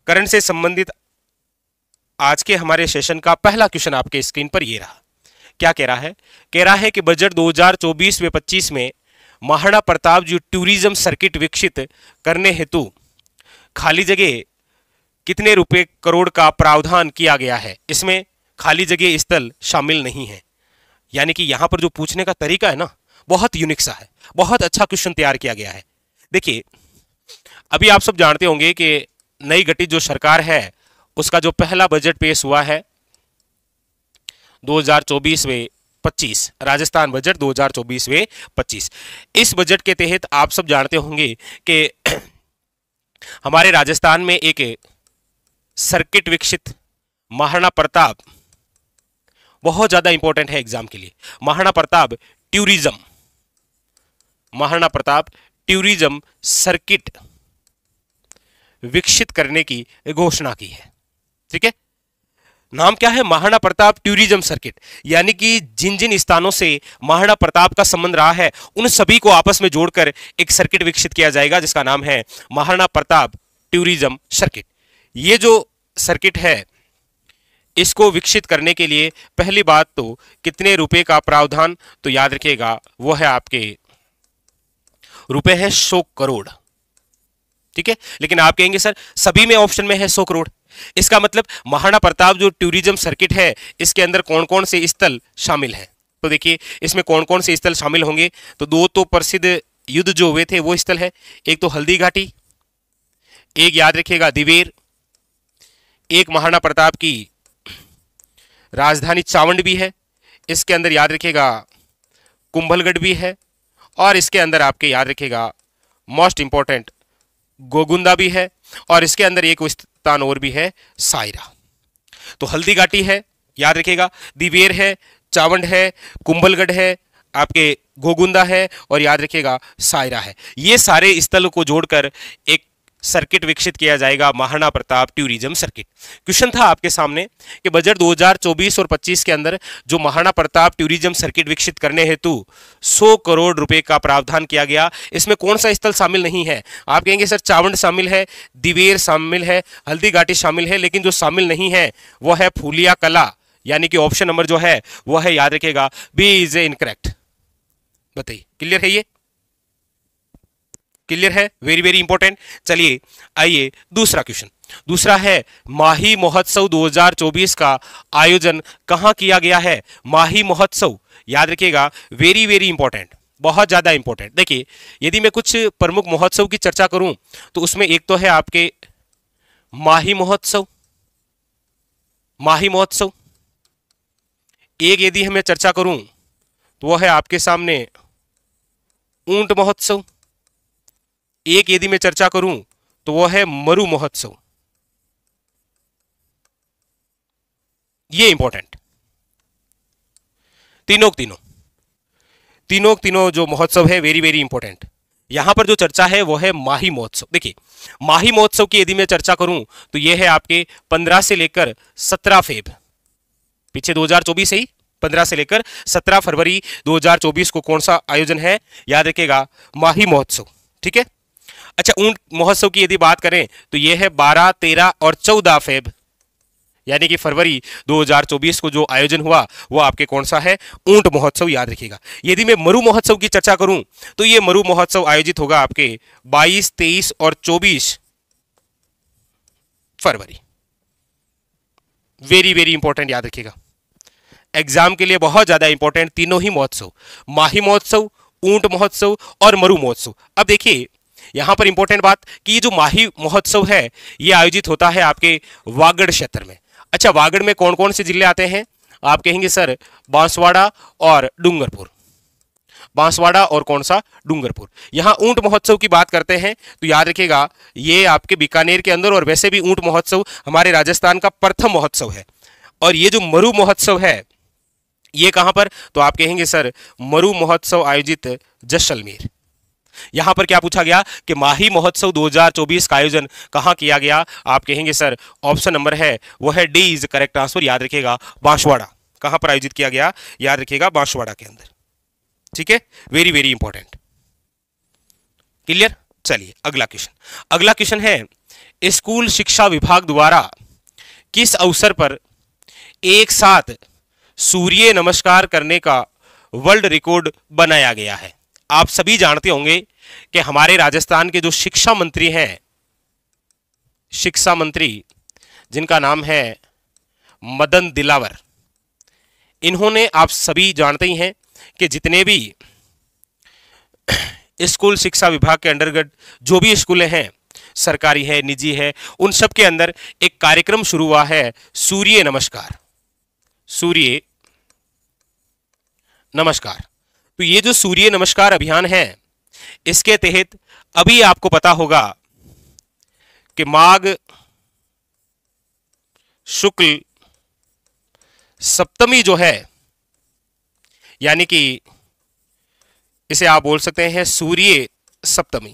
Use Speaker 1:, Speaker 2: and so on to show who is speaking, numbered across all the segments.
Speaker 1: Current से संबंधित आज के हमारे सेशन का पहला क्वेश्चन आपके स्क्रीन पर ये रहा। क्या कह रहा है? कह रहा है कि बजट 2024-25 में महाराणा प्रताप जो टूरिज्म सर्किट विकसित करने हेतु खाली जगह कितने रुपए करोड़ का प्रावधान किया गया है। इसमें खाली जगह स्थल शामिल नहीं है। यानी कि यहां पर जो पूछने का तरीका है ना, बहुत यूनिक सा है, बहुत अच्छा क्वेश्चन तैयार किया गया है। देखिए, अभी आप सब जानते होंगे कि नई गठित जो सरकार है उसका जो पहला बजट पेश हुआ है 2024-25, राजस्थान बजट 2024-25। इस बजट के तहत आप सब जानते होंगे कि हमारे राजस्थान में एक सर्किट विकसित महाराणा प्रताप, बहुत ज्यादा इंपॉर्टेंट है एग्जाम के लिए, महाराणा प्रताप टूरिज्म सर्किट विकसित करने की घोषणा की है। ठीक है, नाम क्या है? Maharana Pratap tourism circuit. यानी कि जिन जिन स्थानों से महाराणा प्रताप का संबंध रहा है उन सभी को आपस में जोड़कर एक सर्किट विकसित किया जाएगा जिसका नाम है महाराणा प्रताप टूरिज्म सर्किट। ये जो सर्किट है इसको विकसित करने के लिए पहली बात तो कितने रुपए का प्रावधान, तो याद रखिएगा वो है आपके रुपए है 100 करोड़। ठीक है, लेकिन आप कहेंगे सर सभी में ऑप्शन में है 100 करोड़, इसका मतलब महाराणा प्रताप जो टूरिज्म सर्किट है इसके अंदर कौन कौन से स्थल शामिल हैं। तो देखिए इसमें कौन कौन से स्थल शामिल होंगे, तो दो तो प्रसिद्ध युद्ध जो हुए थे वो स्थल है, एक तो हल्दी घाटी, एक याद रखिएगा दिवेर, एक महाराणा प्रताप की राजधानी चावंड भी है, इसके अंदर याद रखिएगा कुंभलगढ़ भी है, और इसके अंदर आपके याद रखिएगा मोस्ट इंपॉर्टेंट गोगुंदा भी है, और इसके अंदर एक स्थान और भी है सायरा। तो हल्दी घाटी है याद रखिएगा, दिवेर है, चावंड है, कुंभलगढ़ है, आपके गोगुंदा है, और याद रखिएगा सायरा है। ये सारे स्थलों को जोड़कर एक सर्किट विकसित किया जाएगा, Maharana Pratap tourism circuit. Question था आपके सामने कि बजट 2024 और 25 के अंदर जो महाराणा प्रताप टूरिज्म सर्किट विकसित करने हेतु 100 करोड़ रुपए का प्रावधान किया गया, इसमें कौन सा स्थल शामिल नहीं है। आप कहेंगे सर चावंड शामिल है, दिवेर शामिल है, हल्दी घाटी शामिल है, लेकिन जो शामिल नहीं है वो है फूलिया कला। यानी कि ऑप्शन नंबर जो है वो है याद रखेगा बी इज इनकरेक्ट। बताइए क्लियर है? ये क्लियर है? Very very important. चलिए आइए दूसरा क्वेश्चन। दूसरा है माही महोत्सव 2024 का आयोजन कहां किया गया है। माही महोत्सव याद रखिएगा वेरी वेरी इंपॉर्टेंट, बहुत ज्यादा इंपॉर्टेंट। देखिए यदि मैं कुछ प्रमुख महोत्सव की चर्चा करूं तो उसमें एक तो है आपके माही महोत्सव, एक यदि मैं चर्चा करूं तो वह है आपके सामने ऊंट महोत्सव, एक यदि मैं चर्चा करूं तो वह है मरु महोत्सव। ये इंपॉर्टेंट, तीनों जो महोत्सव है वेरी वेरी इंपॉर्टेंट। यहां पर जो चर्चा है वो है माही महोत्सव। देखिए माही महोत्सव की यदि मैं चर्चा करूं तो यह है आपके 15 से लेकर 17 फेब, पीछे 2024 है ही, 15 से लेकर 17 फरवरी 2024 को कौन सा आयोजन है, याद रखिएगा माही महोत्सव। ठीक है, अच्छा ऊंट महोत्सव की यदि बात करें तो यह है 12, 13 और 14 फेब, यानी कि फरवरी 2024 को जो आयोजन हुआ वो आपके कौन सा है, ऊंट महोत्सव, याद रखिएगा। यदि मैं मरु महोत्सव की चर्चा करूं तो यह मरु महोत्सव आयोजित होगा आपके 22, 23 और 24 फरवरी। वेरी वेरी इंपॉर्टेंट, याद रखिएगा एग्जाम के लिए बहुत ज्यादा इंपॉर्टेंट तीनों ही महोत्सव, माही महोत्सव, ऊंट महोत्सव और मरु महोत्सव। अब देखिए यहां पर इंपॉर्टेंट बात कि ये जो माही महोत्सव है ये आयोजित होता है आपके वागड़ क्षेत्र में। अच्छा वागड़ में कौन कौन से जिले आते हैं, आप कहेंगे सर बांसवाड़ा और डूंगरपुर, बांसवाड़ा और कौन सा, डूंगरपुर। यहां ऊंट महोत्सव की बात करते हैं तो याद रखिएगा ये आपके बीकानेर के अंदर, और वैसे भी ऊंट महोत्सव हमारे राजस्थान का प्रथम महोत्सव है। और ये जो मरु महोत्सव है ये कहां पर, तो आप कहेंगे सर मरु महोत्सव आयोजित जैसलमेर। यहां पर क्या पूछा गया कि माही महोत्सव 2024 का आयोजन कहां किया गया, आप कहेंगे सर ऑप्शन नंबर है वो है डी इज करेक्ट आंसर, याद रखिएगा बांसवाड़ा। कहां पर आयोजित किया गया, याद रखिएगा बांसवाड़ा के अंदर। ठीक है, वेरी वेरी इंपॉर्टेंट, क्लियर। चलिए अगला क्वेश्चन है स्कूल शिक्षा विभाग द्वारा किस अवसर पर एक साथ सूर्य नमस्कार करने का वर्ल्ड रिकॉर्ड बनाया गया है? आप सभी जानते होंगे कि हमारे राजस्थान के जो शिक्षा मंत्री हैं, शिक्षा मंत्री जिनका नाम है मदन दिलावर, इन्होंने, आप सभी जानते ही हैं कि जितने भी स्कूल शिक्षा विभाग के अंतर्गत जो भी स्कूलें हैं, सरकारी है, निजी है, उन सब के अंदर एक कार्यक्रम शुरू हुआ है, सूर्य नमस्कार। सूर्य नमस्कार। तो ये जो सूर्य नमस्कार अभियान है, इसके तहत अभी आपको पता होगा कि माघ शुक्ल सप्तमी जो है, यानी कि इसे आप बोल सकते हैं सूर्य सप्तमी।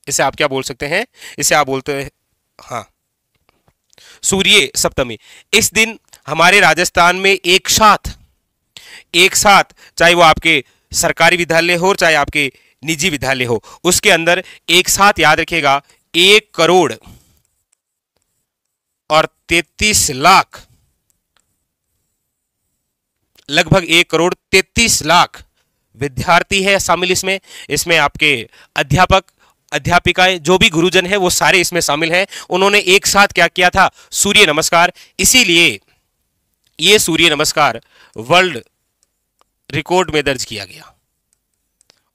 Speaker 1: इसे आप क्या बोल सकते हैं? इसे आप बोलते हैं, हाँ, सूर्य सप्तमी। इस दिन हमारे राजस्थान में एक साथ चाहे वो आपके सरकारी विद्यालय हो चाहे आपके निजी विद्यालय हो, उसके अंदर एक साथ, याद रखिएगा, 1 करोड़ और 33 लाख, लगभग 1 करोड़ 33 लाख विद्यार्थी है शामिल इसमें आपके अध्यापक, अध्यापिकाएं, जो भी गुरुजन है, वो सारे इसमें शामिल हैं। उन्होंने एक साथ क्या किया था? सूर्य नमस्कार। इसीलिए ये सूर्य नमस्कार वर्ल्ड रिकॉर्ड में दर्ज किया गया।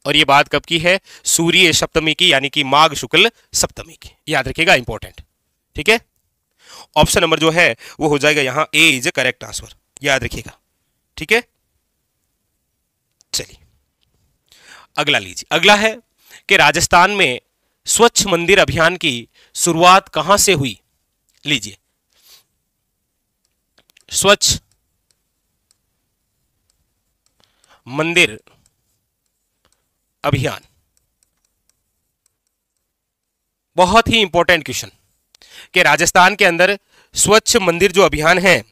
Speaker 1: और ये बात कब की है? सूर्य सप्तमी की, यानी कि माघ शुक्ल सप्तमी की। याद रखिएगा, इंपॉर्टेंट। ठीक है, ऑप्शन नंबर जो है वो हो जाएगा यहां ए इज ए करेक्ट आंसर। याद रखिएगा, ठीक है। चलिए अगला लीजिए। अगला है कि राजस्थान में स्वच्छ मंदिर अभियान की शुरुआत कहां से हुई? लीजिए, स्वच्छ मंदिर अभियान, बहुत ही इंपॉर्टेंट क्वेश्चन कि राजस्थान के अंदर स्वच्छ मंदिर जो अभियान है,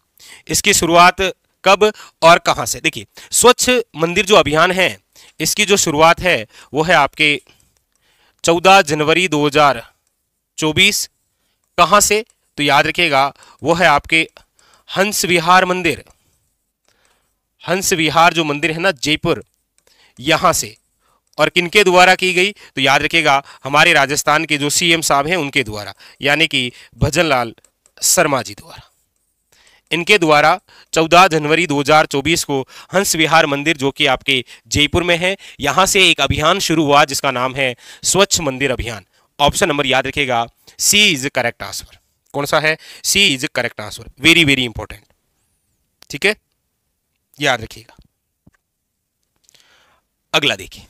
Speaker 1: इसकी शुरुआत कब और कहां से? देखिए, स्वच्छ मंदिर जो अभियान है, इसकी जो शुरुआत है वो है आपके 14 जनवरी 2024। कहां से? तो याद रखिएगा, वो है आपके हंस विहार मंदिर। हंस विहार जो मंदिर है ना, जयपुर, यहां से। और किनके द्वारा की गई? तो याद रखिएगा, हमारे राजस्थान के जो सीएम साहब हैं उनके द्वारा, यानी कि भजनलाल शर्मा जी द्वारा। इनके द्वारा 14 जनवरी 2024 को हंस विहार मंदिर, जो कि आपके जयपुर में है, यहां से एक अभियान शुरू हुआ जिसका नाम है स्वच्छ मंदिर अभियान। ऑप्शन नंबर याद रखिएगा, सी इज करेक्ट आंसर। कौन सा है? C is correct answer. Very very important. ठीक है, याद रखिएगा। अगला देखिए,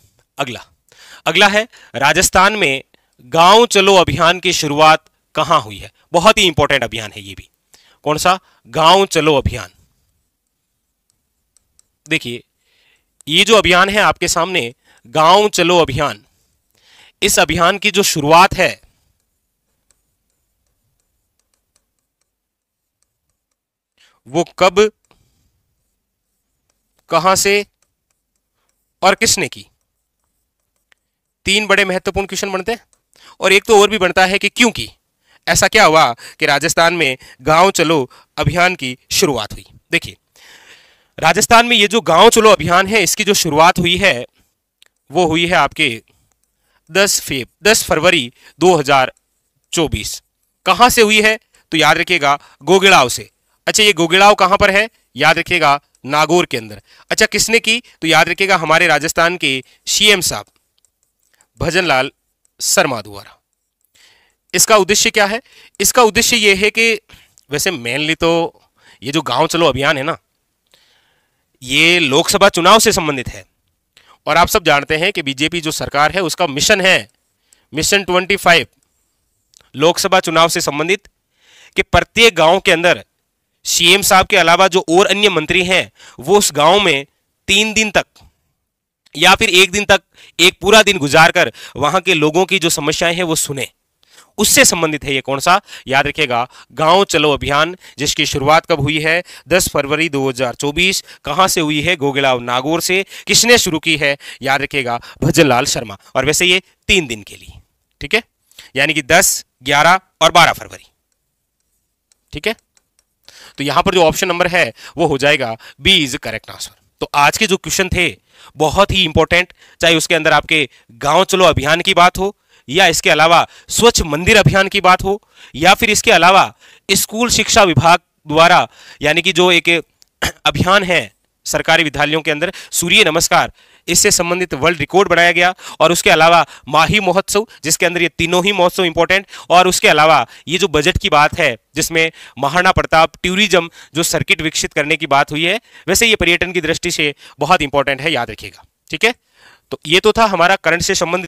Speaker 1: अगला है राजस्थान में गांव चलो अभियान की शुरुआत कहां हुई है? बहुत ही इंपॉर्टेंट अभियान है ये भी। कौन सा? गांव चलो अभियान। देखिए, ये जो अभियान है आपके सामने, गांव चलो अभियान, इस अभियान की जो शुरुआत है वो कब, कहां से और किसने की? 3 बड़े महत्वपूर्ण क्वेश्चन बनते हैं, और एक तो और भी बनता है कि क्यों की। ऐसा क्या हुआ कि राजस्थान में गांव चलो अभियान की शुरुआत हुई? देखिए, राजस्थान में ये जो गांव चलो अभियान है, इसकी जो शुरुआत हुई है वो हुई है आपके 10 फरवरी 2024। कहां से हुई है? तो याद रखिएगा, गोगिड़ाव से। अच्छा, ये गोगिड़ाव कहां पर है? याद रखिएगा, नागौर के अंदर। अच्छा, किसने की? तो याद रखिएगा, हमारे राजस्थान के सीएम साहब भजनलाल शर्मा द्वारा। इसका उद्देश्य क्या है? इसका उद्देश्य यह है कि वैसे मेनली तो ये जो गांव चलो अभियान है ना, ये लोकसभा चुनाव से संबंधित है। और आप सब जानते हैं कि बीजेपी जो सरकार है उसका मिशन है, मिशन 25, लोकसभा चुनाव से संबंधित, कि प्रत्येक गांव के अंदर सीएम साहब के अलावा जो और अन्य मंत्री हैं वो उस गांव में 3 दिन तक या फिर 1 दिन तक, एक पूरा दिन गुजारकर वहां के लोगों की जो समस्याएं हैं वो सुने। उससे संबंधित है ये। कौन सा? याद रखिएगा, गांव चलो अभियान, जिसकी शुरुआत कब हुई है? 10 फरवरी 2024। कहां से हुई है? गोगिड़ाव, नागौर से। किसने शुरू की है? याद रखिएगा, भजनलाल शर्मा। और वैसे ये 3 दिन के लिए, ठीक है, यानी कि 10, 11 और 12 फरवरी। ठीक है, तो यहां पर जो ऑप्शन नंबर है वो हो जाएगा बी इज करेक्ट आंसर। तो आज के जो क्वेश्चन थे बहुत ही इंपॉर्टेंट, चाहे उसके अंदर आपके गांव चलो अभियान की बात हो, या इसके अलावा स्वच्छ मंदिर अभियान की बात हो, या फिर इसके अलावा स्कूल शिक्षा विभाग द्वारा यानी कि जो एक अभियान है सरकारी विद्यालयों के अंदर सूर्य नमस्कार, इससे संबंधित वर्ल्ड रिकॉर्ड बनाया गया, और उसके अलावा माही महोत्सव जिसके अंदर ये तीनों ही महोत्सव इंपॉर्टेंट, और उसके अलावा ये जो बजट की बात है जिसमें महाराणा प्रताप टूरिज्म जो सर्किट विकसित करने की बात हुई है, वैसे ये पर्यटन की दृष्टि से बहुत इंपॉर्टेंट है, याद रखिएगा। ठीक है, तो ये तो था हमारा करंट से संबंधित